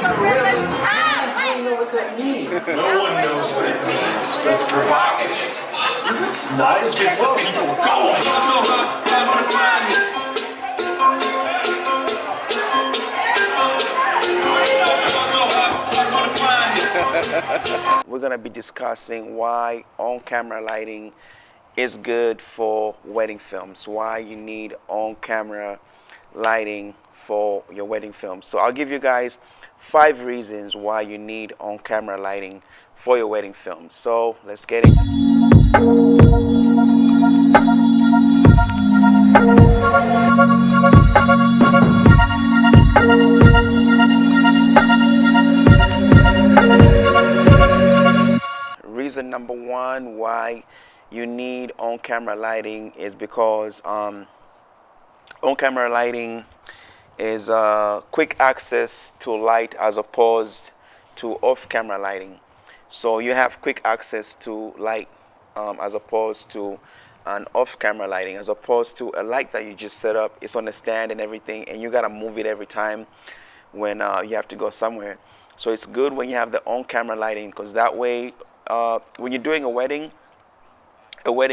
don't know what that means. No one knows what it means, but it's provocative. It's not. It's Gets the people going. We're going to be discussing why on-camera lighting is good for wedding films, why you need on-camera lighting for your wedding film. So I'll give you guys 5 reasons why you need on-camera lighting for your wedding film. So let's get into Reason number 1 why you need on-camera lighting is because on-camera lighting is quick access to light as opposed to off-camera lighting. So you have quick access to light as opposed to an off-camera lighting, as opposed to a light that you just set up. It's on the stand and everything, and you gotta move it every time when you have to go somewhere. So it's good when you have the on-camera lighting, because that way when you're doing a wedding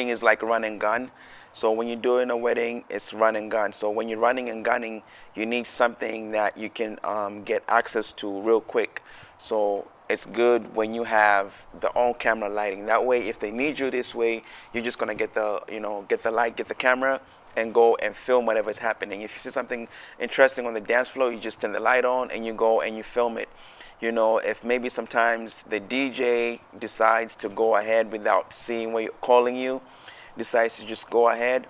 is like run and gun. So when you're doing a wedding, it's run and gun. So when you're running and gunning, you need something that you can get access to real quick. So it's good when you have the on-camera lighting. That way, if they need you this way, you're just gonna get the light, get the camera, and go and film whatever's happening. If you see something interesting on the dance floor, you just turn the light on and you go and you film it. You know, if maybe sometimes the DJ decides to go ahead without seeing what you're calling you, decides to just go ahead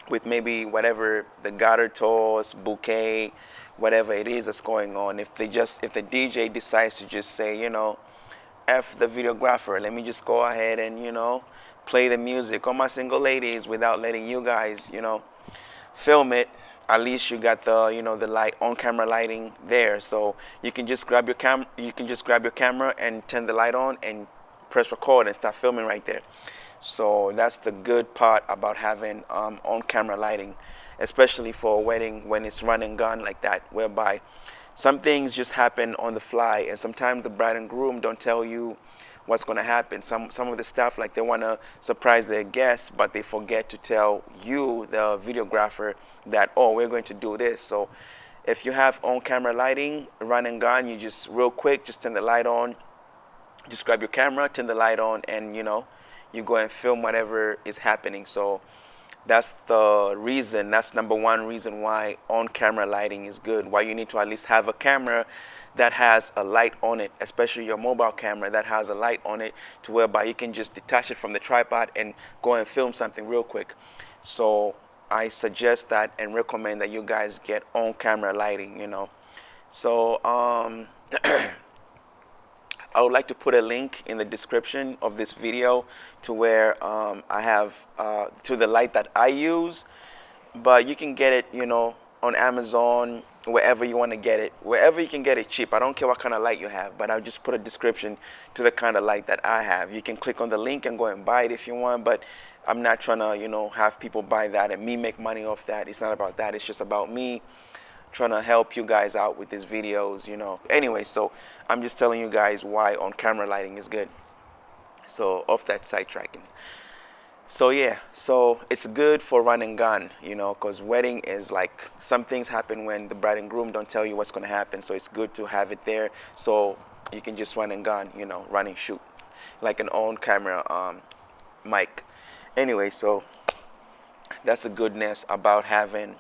with maybe whatever the garter toss, bouquet, whatever it is that's going on. If the DJ decides to just say, you know, F the videographer, let me just go ahead and, you know, play the music on my single ladies without letting you guys, you know, film it. At least you got the, you know, the light, on-camera lighting there, so you can just grab your camera and turn the light on and press record and start filming right there. So that's the good part about having on-camera lighting, especially for a wedding when it's run and gun like that, whereby some things just happen on the fly, and sometimes the bride and groom don't tell you what's going to happen. Some of the stuff, like they want to surprise their guests, but they forget to tell you, the videographer, that, oh, we're going to do this. So if you have on-camera lighting, run and gun, you just real quick, just turn the light on, just grab your camera, turn the light on, and, you know, you go and film whatever is happening. So that's the reason, that's number 1 reason why on-camera lighting is good, why you need to at least have a camera that has a light on it, especially your mobile camera that has a light on it, to whereby you can just detach it from the tripod and go and film something real quick. So I suggest that and recommend that you guys get on-camera lighting, you know. So I would like to put a link in the description of this video to where I have to the light that I use, but you can get it, you know, on Amazon, wherever you want to get it, wherever you can get it cheap. I don't care what kind of light you have, but I'll just put a description to the kind of light that I have. You can click on the link and go and buy it if you want, but I'm not trying to, you know, have people buy that and me make money off that. It's not about that. It's just about me trying to help you guys out with these videos, you know. Anyway, so I'm just telling you guys why on-camera lighting is good. So off that sidetracking. So yeah, so it's good for run and gun, you know, because wedding is like, some things happen when the bride and groom don't tell you what's going to happen. So it's good to have it there, so you can just run and gun, you know, run and shoot like an on-camera mic. Anyway, so that's the goodness about having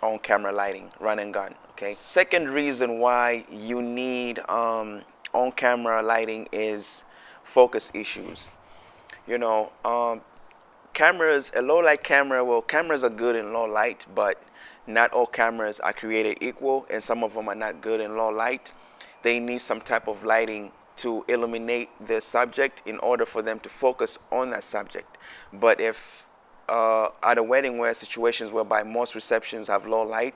on-camera lighting, run and gun. Okay. Second reason why you need on-camera lighting is focus issues. You know, cameras, a low light camera, well, cameras are good in low light, but not all cameras are created equal, and some of them are not good in low light. They need some type of lighting to illuminate the subject in order for them to focus on that subject. But if at a wedding where situations whereby most receptions have low light,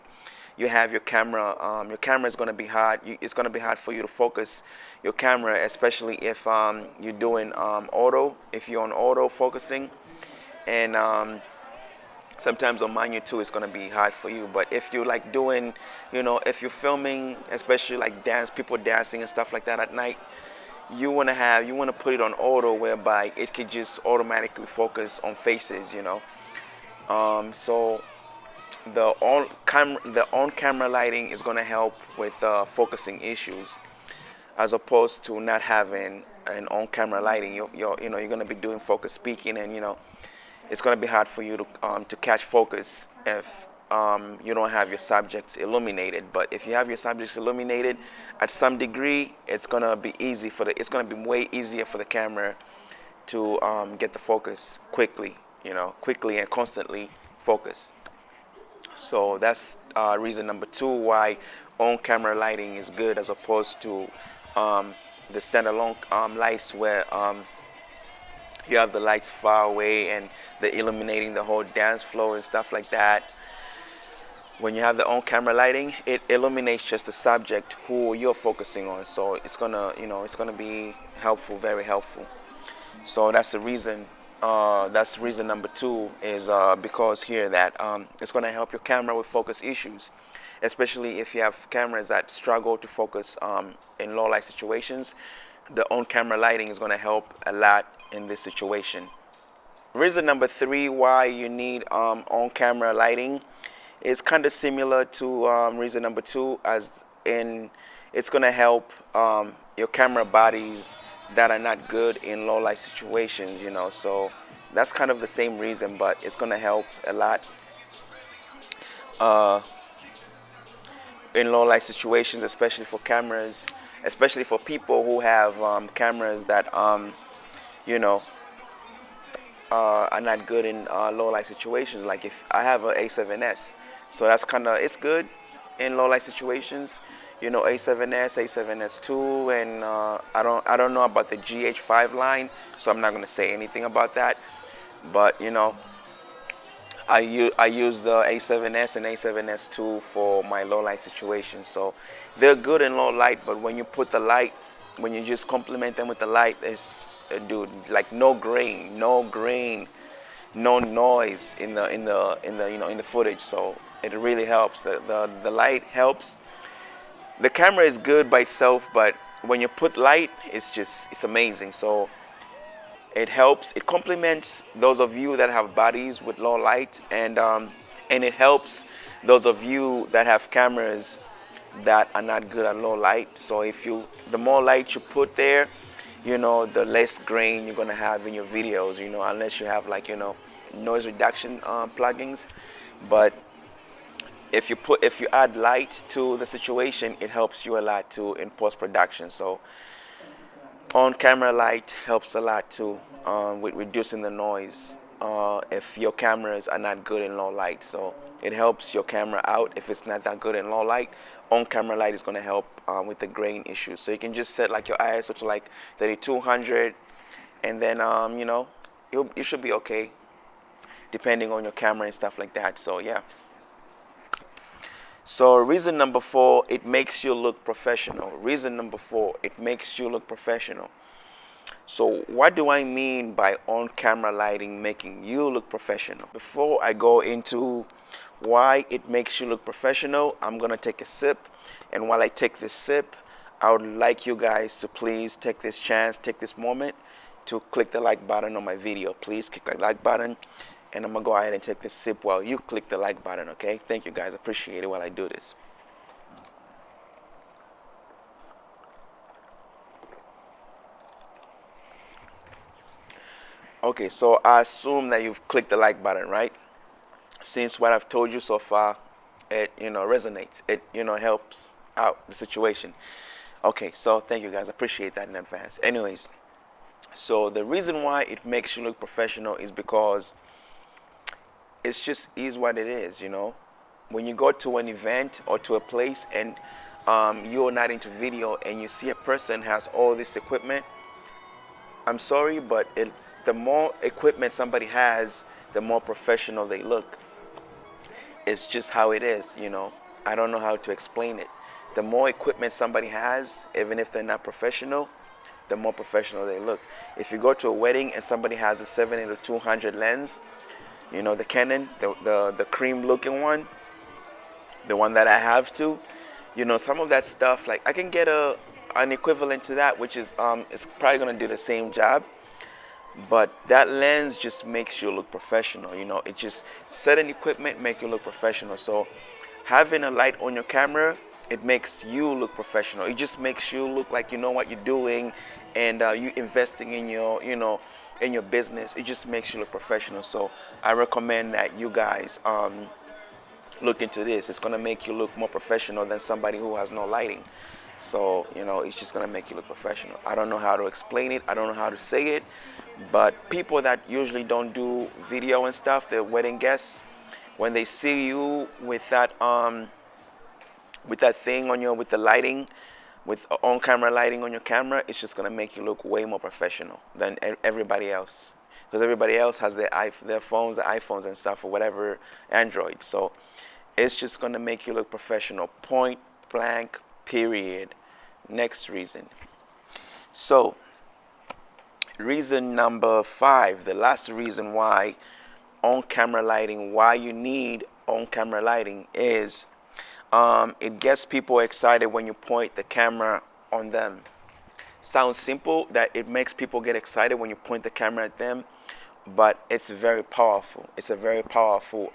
you have your camera is going to be hard. It's going to be hard for you to focus your camera, especially if you're doing auto, if you're on auto focusing. And sometimes on manual too, it's gonna be hard for you. But if you're like doing, if you're filming, especially like people dancing and stuff like that at night, you wanna put it on auto, whereby it could just automatically focus on faces, So the on-camera lighting is gonna help with focusing issues, as opposed to not having an on-camera lighting. You're gonna be doing focus speaking, and it's gonna be hard for you to catch focus if you don't have your subjects illuminated. But if you have your subjects illuminated, at some degree, it's gonna be way easier for the camera to get the focus quickly, quickly and constantly focus. So that's reason number 2 why on-camera lighting is good, as opposed to the standalone lights, where you have the lights far away and they're illuminating the whole dance floor and stuff like that. When you have the on-camera lighting, it illuminates just the subject who you're focusing on. So it's gonna be helpful, very helpful. So that's the reason. That's reason number 2, is because here that it's gonna help your camera with focus issues, especially if you have cameras that struggle to focus in low light situations. The on-camera lighting is gonna help a lot in this situation. Reason number 3 why you need on-camera lighting is kind of similar to reason number 2, as in it's going to help your camera bodies that are not good in low light situations, so that's kind of the same reason, but it's going to help a lot in low light situations, especially for cameras, especially for people who have cameras that are not good in low light situations. Like if I have an A7S, so that's it's good in low light situations. A7S, A7S2, and I don't know about the GH5 line, so I'm not going to say anything about that. But I use the A7S and A7S2 for my low light situations. So they're good in low light, but when you put the light, when you just complement them with the light, it's dude, like no grain, no noise in the footage. So it really helps. The light helps. The camera is good by itself, but when you put light, it's amazing. So it helps. It complements those of you that have bodies with low light, and it helps those of you that have cameras that are not good at low light. So the more light you put there, the less grain you're gonna have in your videos, unless you have noise reduction plugins. But if you add light to the situation, it helps you a lot too in post-production. So on-camera light helps a lot too with reducing the noise if your cameras are not good in low light. So it helps your camera out if it's not that good in low light. On-camera light is going to help with the grain issues. So you can just set your ISO to 3200, and then you should be okay, depending on your camera and stuff like that. So yeah. So reason number 4, it makes you look professional. Reason number 4, it makes you look professional. So what do I mean by on-camera lighting making you look professional? Before I go into why it makes you look professional, I'm gonna take a sip, and while I take this sip, I would like you guys to please take this moment to click the like button on my video. Please click the like button, and I'm gonna go ahead and take this sip while you click the like button. Okay, thank you guys, appreciate it while I do this. Okay, so I assume that you've clicked the like button, right? Since what I've told you so far, it resonates. It helps out the situation. Okay, so thank you guys. I appreciate that in advance. Anyways, so the reason why it makes you look professional is because it's just is what it is. When you go to an event or to a place and you're not into video and you see a person has all this equipment, I'm sorry, but the more equipment somebody has, the more professional they look. It's just how it is, I don't know how to explain it. The more equipment somebody has, even if they're not professional, the more professional they look. If you go to a wedding and somebody has a 70-200 lens, you know, the Canon, the cream looking one, the one that I have too. You know, some of that stuff, like I can get an equivalent to that, which is it's probably gonna do the same job, but that lens just makes you look professional. You know, it just certain equipment make you look professional. So having a light on your camera, it makes you look professional. It just makes you look like you know what you're doing, and you investing in your, you know, in your business. It just makes you look professional. So I recommend that you guys look into this. It's gonna make you look more professional than somebody who has no lighting. So, you know, it's just gonna make you look professional. I don't know how to explain it. I don't know how to say it, but people that usually don't do video and stuff, the wedding guests, when they see you with that thing on your, with the lighting, with on-camera lighting on your camera, it's just gonna make you look way more professional than everybody else, because everybody else has their phones, their iPhones and stuff, or whatever, Android. So it's just gonna make you look professional. Point blank. Period. Next reason. So reason number 5, the last reason why on-camera lighting, why you need on-camera lighting is it gets people excited when you point the camera on them. Sounds simple, that it makes people get excited when you point the camera at them, but it's very powerful. It's a very powerful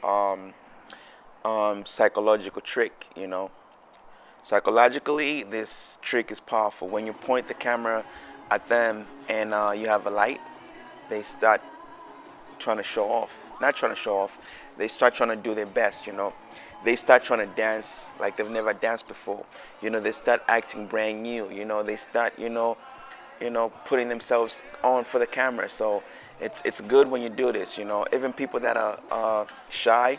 psychological trick, you know. Psychologically, this trick is powerful. When you point the camera at them and you have a light, they start trying to show off. Not trying to show off. They start trying to do their best, you know. They start trying to dance like they've never danced before. You know, they start acting brand new. You know, they start, you know, putting themselves on for the camera. So it's good when you do this, you know. Even people that are shy,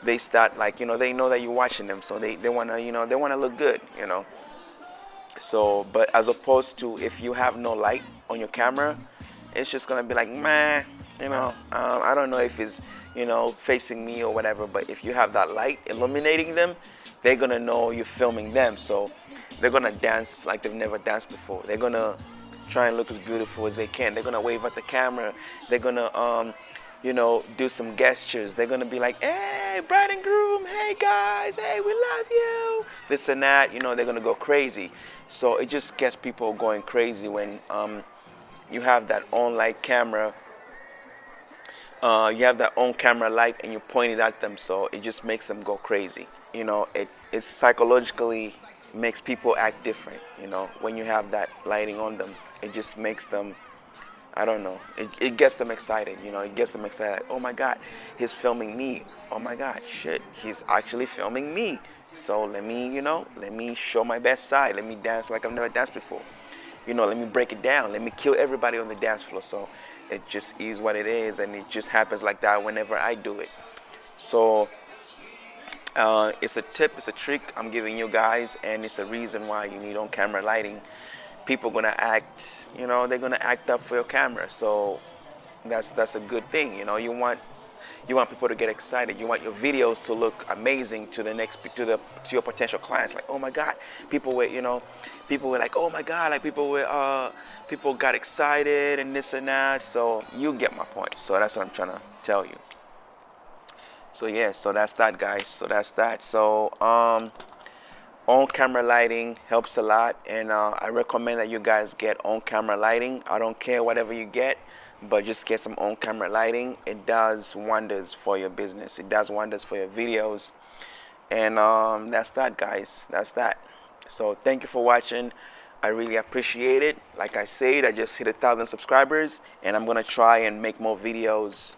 they start, like, you know, they know that you're watching them, so they want to, you know, they want to look good, you know. So, but as opposed to if you have no light on your camera, it's just gonna be like, man, you know, I don't know if it's, you know, facing me or whatever. But if you have that light illuminating them, they're gonna know you're filming them, so they're gonna dance like they've never danced before. They're gonna try and look as beautiful as they can. They're gonna wave at the camera. They're gonna you know, do some gestures. They're gonna be like, hey, bride and groom, hey guys, hey, we love you, this and that. You know, they're gonna go crazy. So it just gets people going crazy when you have that on light camera. You have that on camera light and you point it at them, so it just makes them go crazy. You know, it psychologically makes people act different. You know, when you have that lighting on them, it just makes them, I don't know, it gets them excited. You know, it gets them excited. Like, oh my God, he's filming me. Oh my God, shit, he's actually filming me. So let me, you know, let me show my best side. Let me dance like I've never danced before. You know, let me break it down. Let me kill everybody on the dance floor. So it just is what it is, and it just happens like that whenever I do it. So it's a tip, it's a trick I'm giving you guys, and it's a reason why you need on-camera lighting. People gonna act, you know, they're gonna act up for your camera. So that's a good thing. You know, you want people to get excited. You want your videos to look amazing to to your potential clients. Like, oh my God, people were like, oh my God, like people got excited and this and that. So you get my point. So that's what I'm trying to tell you. So yeah, so that's that, guys. So that's that. So on-camera lighting helps a lot, and I recommend that you guys get on-camera lighting. I don't care whatever you get, but just get some on-camera lighting. It does wonders for your business. It does wonders for your videos. And that's that, guys. That's that. So thank you for watching. I really appreciate it. Like I said, I just hit 1,000 subscribers, and I'm gonna try and make more videos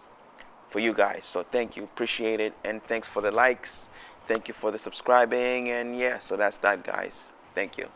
for you guys. So thank you, appreciate it, and thanks for the likes. Thank you for the subscribing, and yeah, so that's that, guys. Thank you.